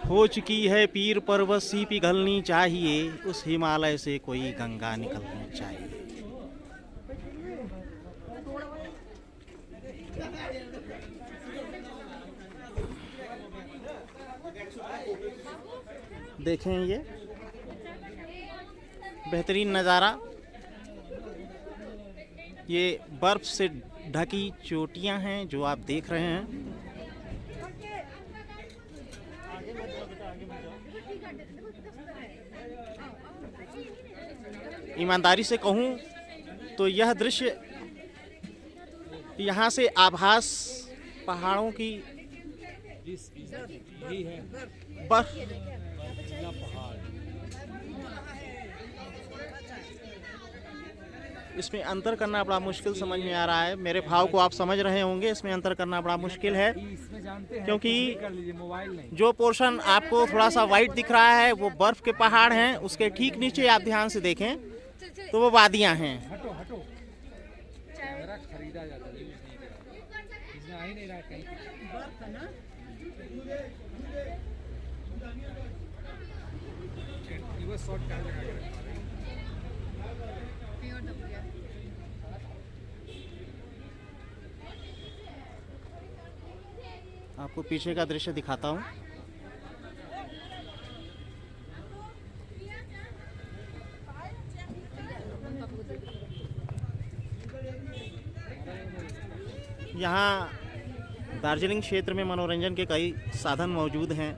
हो चुकी है पीर पर्वत सी पिघलनी चाहिए, उस हिमालय से कोई गंगा निकलनी चाहिए। देखें ये बेहतरीन नज़ारा, ये बर्फ से ढकी चोटियां हैं जो आप देख रहे हैं। ईमानदारी से कहूं तो यह दृश्य, यहाँ से आभास पहाड़ों की बर्फ, इसमें अंतर करना बड़ा मुश्किल समझ में आ रहा है। मेरे भाव को आप समझ रहे होंगे, इसमें अंतर करना बड़ा मुश्किल है, क्योंकि जो पोर्शन आपको थोड़ा सा वाइट दिख रहा है वो बर्फ के पहाड़ हैं, उसके ठीक नीचे आप ध्यान से देखें तो वो वादियां हैं। आपको पीछे का दृश्य दिखाता हूँ। यहाँ दार्जिलिंग क्षेत्र में मनोरंजन के कई साधन मौजूद हैं।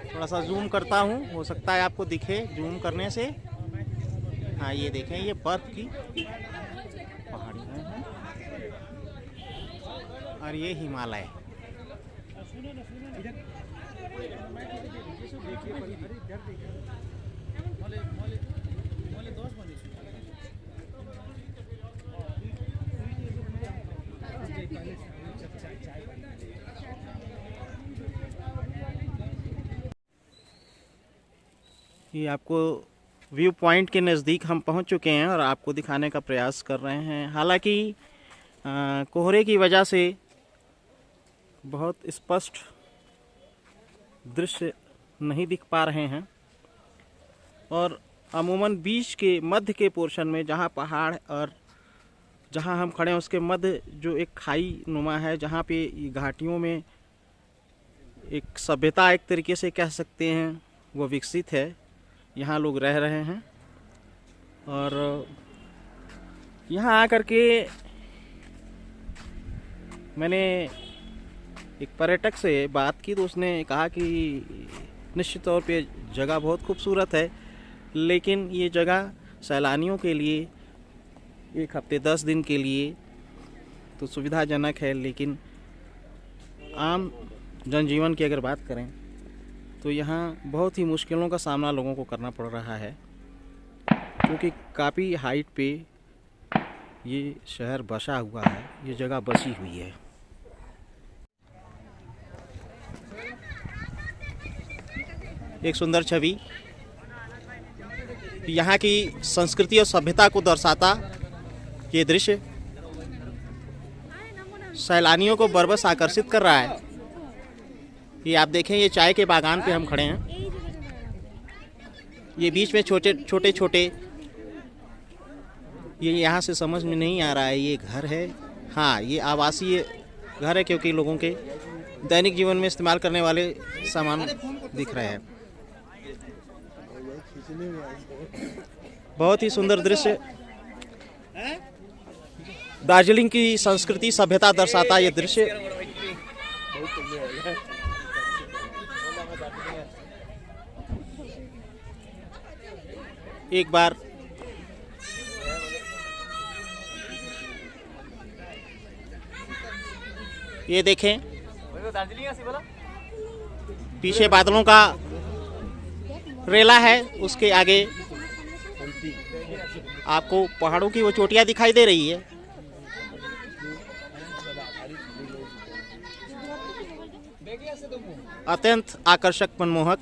थोड़ा सा जूम करता हूँ, हो सकता है आपको दिखे जूम करने से। हाँ, ये देखें, ये बर्फ की पहाड़ियाँ हैं और ये हिमालय। ये आपको व्यू पॉइंट के नज़दीक हम पहुंच चुके हैं और आपको दिखाने का प्रयास कर रहे हैं। हालांकि कोहरे की वजह से बहुत स्पष्ट दृश्य नहीं दिख पा रहे हैं, और अमूमन बीच के मध्य के पोर्शन में जहां पहाड़ और जहां हम खड़े हैं उसके मध्य जो एक खाई नुमा है, जहां पे घाटियों में एक सभ्यता एक तरीके से कह सकते हैं वो विकसित है, यहाँ लोग रह रहे हैं। और यहाँ आकर के मैंने एक पर्यटक से बात की तो उसने कहा कि निश्चित तौर पे जगह बहुत खूबसूरत है, लेकिन ये जगह सैलानियों के लिए 1 हफ्ते 10 दिन के लिए तो सुविधाजनक है, लेकिन आम जनजीवन की अगर बात करें तो यहाँ बहुत ही मुश्किलों का सामना लोगों को करना पड़ रहा है, क्योंकि काफ़ी हाइट पे ये शहर बसा हुआ है, ये जगह बसी हुई है। एक सुंदर छवि यहाँ की संस्कृति और सभ्यता को दर्शाता ये दृश्य सैलानियों को बरबस आकर्षित कर रहा है। ये आप देखें, ये चाय के बागान पे हम खड़े हैं। ये बीच में छोटे छोटे ये यहाँ से समझ में नहीं आ रहा है ये घर है। हाँ, ये आवासीय घर है, क्योंकि लोगों के दैनिक जीवन में इस्तेमाल करने वाले सामान दिख रहे हैं। बहुत ही सुंदर दृश्य, दार्जिलिंग की संस्कृति सभ्यता दर्शाता ये दृश्य। एक बार ये देखें, पीछे बादलों का रेला है, उसके आगे आपको पहाड़ों की वो चोटियां दिखाई दे रही है। अत्यंत आकर्षक, मनमोहक।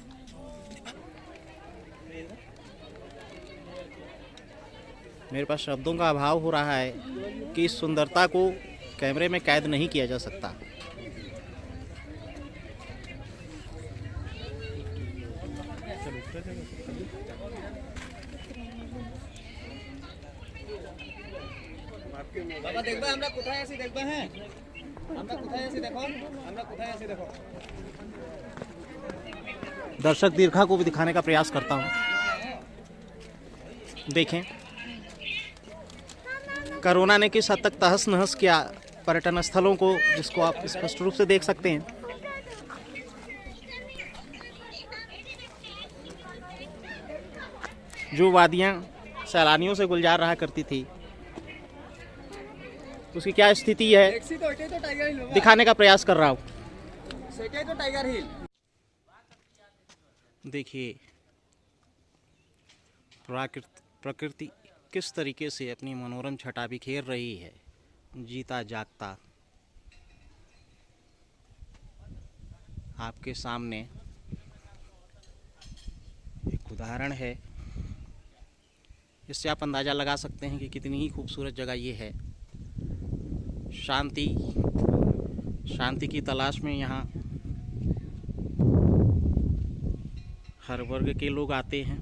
मेरे पास शब्दों का अभाव हो रहा है कि इस सुंदरता को कैमरे में कैद नहीं किया जा सकता। बाबा देखबा हमरा कोথায় আছি দেখবা হ্যাঁ আমরা কোথায় আছি দেখো আমরা কোথায় আছি देखो। दर्शक दीर्घा को भी दिखाने का प्रयास करता हूँ। देखें कोरोना ने किस हद तक तहस नहस किया पर्यटन स्थलों को, जिसको आप स्पष्ट रूप से देख सकते हैं। जो वादियाँ सैलानियों से गुलजार रहा करती थी, उसकी क्या स्थिति है दिखाने का प्रयास कर रहा हूँ। टाइगर हिल देखिए प्रकृति किस तरीके से अपनी मनोरम छटा बिखेर रही है, जीता जागता आपके सामने एक उदाहरण है। इससे आप अंदाज़ा लगा सकते हैं कि कितनी ही खूबसूरत जगह ये है। शांति की तलाश में यहाँ हर वर्ग के लोग आते हैं।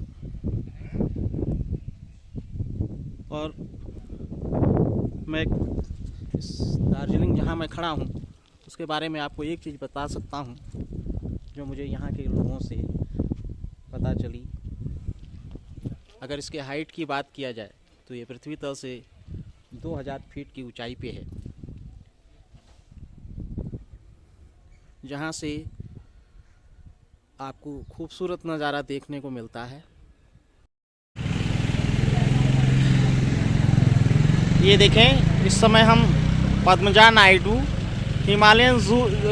और मैं इस दार्जिलिंग जहाँ मैं खड़ा हूँ उसके बारे में आपको एक चीज़ बता सकता हूँ जो मुझे यहाँ के लोगों से पता चली। अगर इसके हाइट की बात किया जाए तो ये पृथ्वी तल से 2000 फीट की ऊंचाई पे है, जहाँ से आपको खूबसूरत नज़ारा देखने को मिलता है। ये देखें, इस समय हम Padmaja Naidu Himalayan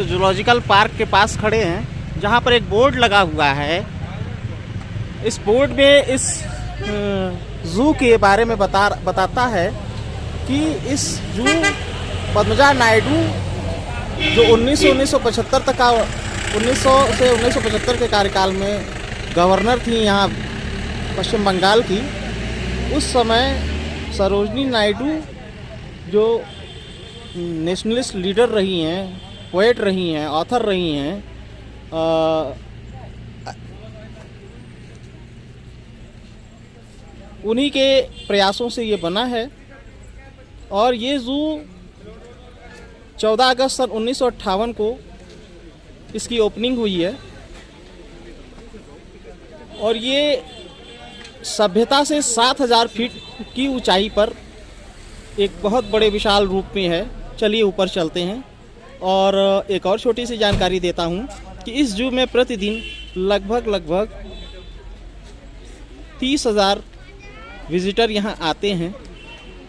zoological park के पास खड़े हैं, जहाँ पर एक बोर्ड लगा हुआ है। इस बोर्ड में इस जू के बारे में बताता है कि इस जू पद्मजा नायडू जो 1975 तक का 1900 से 1975 के कार्यकाल में गवर्नर थी यहाँ पश्चिम बंगाल की, उस समय सरोजनी नायडू जो नेशनलिस्ट लीडर रही हैं, पोएट रही हैं, ऑथर रही हैं, उन्हीं के प्रयासों से ये बना है। और ये ज़ू 14 अगस्त सन 1958 को इसकी ओपनिंग हुई है। और ये सभ्यता से 7000 फीट की ऊंचाई पर एक बहुत बड़े विशाल रूप में है। चलिए ऊपर चलते हैं। और एक और छोटी सी जानकारी देता हूँ कि इस जू में प्रतिदिन लगभग 30,000 विजिटर यहाँ आते हैं।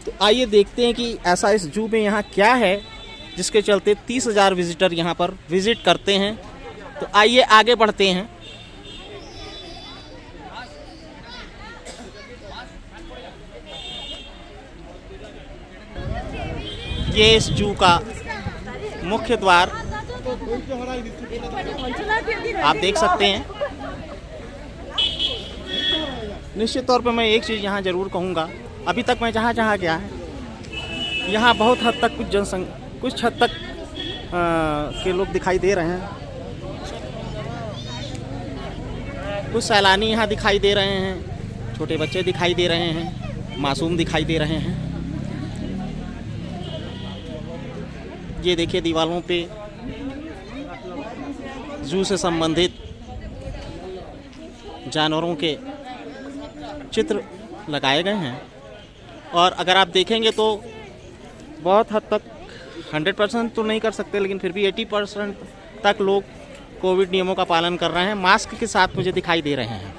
तो आइए देखते हैं कि ऐसा इस जू में यहाँ क्या है जिसके चलते 30,000 विजिटर यहाँ पर विजिट करते हैं। तो आइए आगे बढ़ते हैं। ये इस जू का मुख्य द्वार आप देख सकते हैं। निश्चित तौर पर मैं एक चीज़ यहाँ ज़रूर कहूँगा, अभी तक मैं जहाँ गया है यहाँ बहुत हद तक कुछ हद तक के लोग दिखाई दे रहे हैं। कुछ सैलानी यहाँ दिखाई दे रहे हैं, छोटे बच्चे दिखाई दे रहे हैं, मासूम दिखाई दे रहे हैं। ये देखिए दीवारों पे जू से संबंधित जानवरों के चित्र लगाए गए हैं। और अगर आप देखेंगे तो बहुत हद तक 100% तो नहीं कर सकते, लेकिन फिर भी 80% तक लोग कोविड नियमों का पालन कर रहे हैं, मास्क के साथ मुझे दिखाई दे रहे हैं।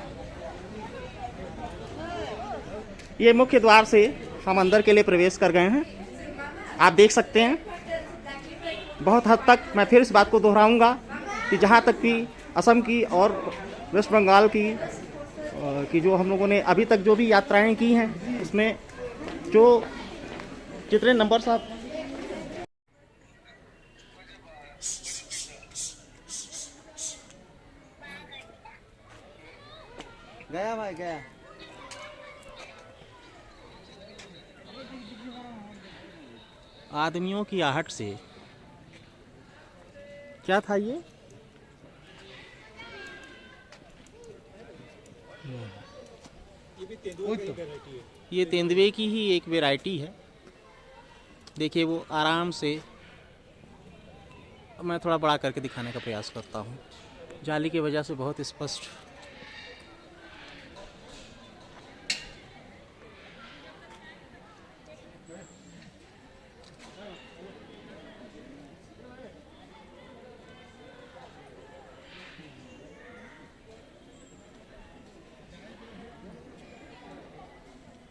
ये मुख्य द्वार से हम अंदर के लिए प्रवेश कर गए हैं। आप देख सकते हैं बहुत हद तक मैं फिर इस बात को दोहराऊंगा कि जहाँ तक भी असम की और वेस्ट बंगाल की जो हम लोगों ने अभी तक जो भी यात्राएं की हैं, उसमें जो जितने नंबर साहब गया भाई गया आदमियों की आहट से। क्या था ये? ये तेंदुए की ही एक वैरायटी है। देखिए वो आराम से, मैं थोड़ा बड़ा करके दिखाने का प्रयास करता हूँ, जाली की वजह से बहुत स्पष्ट।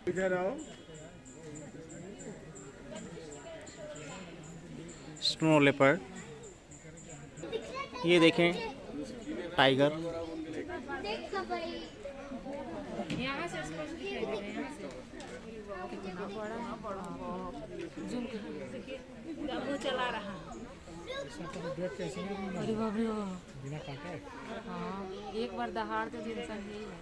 इधर आओ। स्नो लेपर्ड, ये देखें टाइगर। यहाँ से स्पष्ट दिखाई दे रहे हैं, यहाँ से कितना बड़ा है। जूम करके वो चला रहा है। अरे बाप रे, बिना काटे। हाँ एक बार दहाड़ तो इंसान यही है।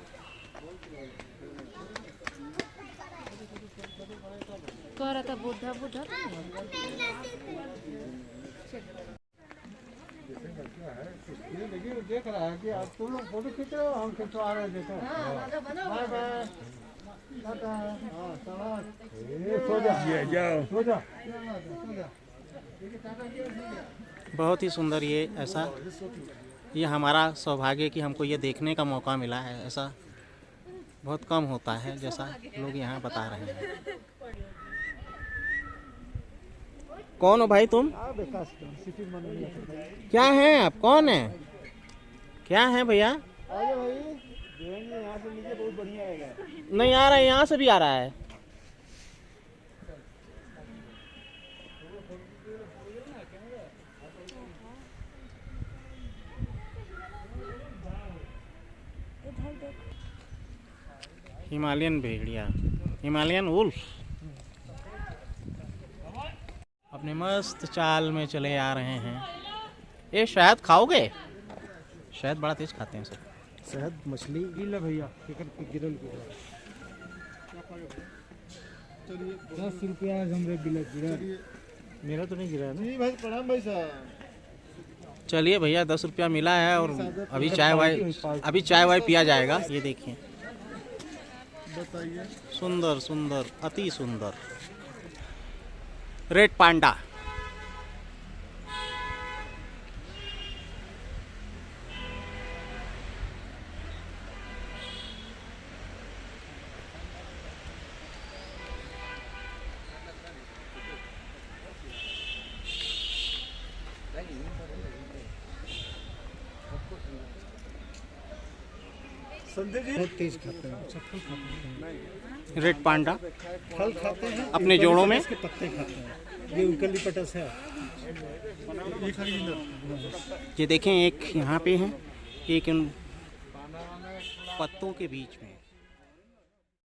कह रहा था बुद्धा बुद्धा तो लेकिन देख रहा है कि आप तुम लोग फोटो खींच रहे हो, हम खिंचवा रहे हैं। देखो बाय बाय, टाटा। हाँ सो जा, सो जा। बहुत ही सुंदर, ये ऐसा, ये हमारा सौभाग्य है कि हमको ये देखने का मौका मिला है। ऐसा बहुत कम होता है जैसा लोग यहाँ बता रहे हैं। कौन हो भाई तुम? क्या हैं आप? कौन है? क्या है भैया? आगे भाई, यहाँ से नीचे बहुत बढ़िया आएगा। नहीं आ रहा है, यहाँ से भी आ रहा है। हिमालयन भेड़िया, हिमालयन वुल्फ अपने मस्त चाल में चले आ रहे हैं। ये शहद खाओगे? शहद बड़ा तेज खाते हैं सब। शहद मछली गिला भैया, गिरल 10 रुपया हमरे गिला गिरा। मेरा तो नहीं गिरा है ना। जी भाई प्रणाम भाई साहब। चलिए भैया, 10 रुपया मिला है और अभी चाय वाय पिया जाएगा। ये देखिए, बताइए। सुंदर सुंदर, अति सुंदर रेड पांडा। संजय जी बहुत तेज खाते हैं, फल खाते हैं। रेड पांडा फल खाते हैं अपने जोड़ों में। इसके पत्ते खाते हैं। ये यूकलिप्टस है। ये देखें, एक यहाँ पे है, एक इन पत्तों के बीच में।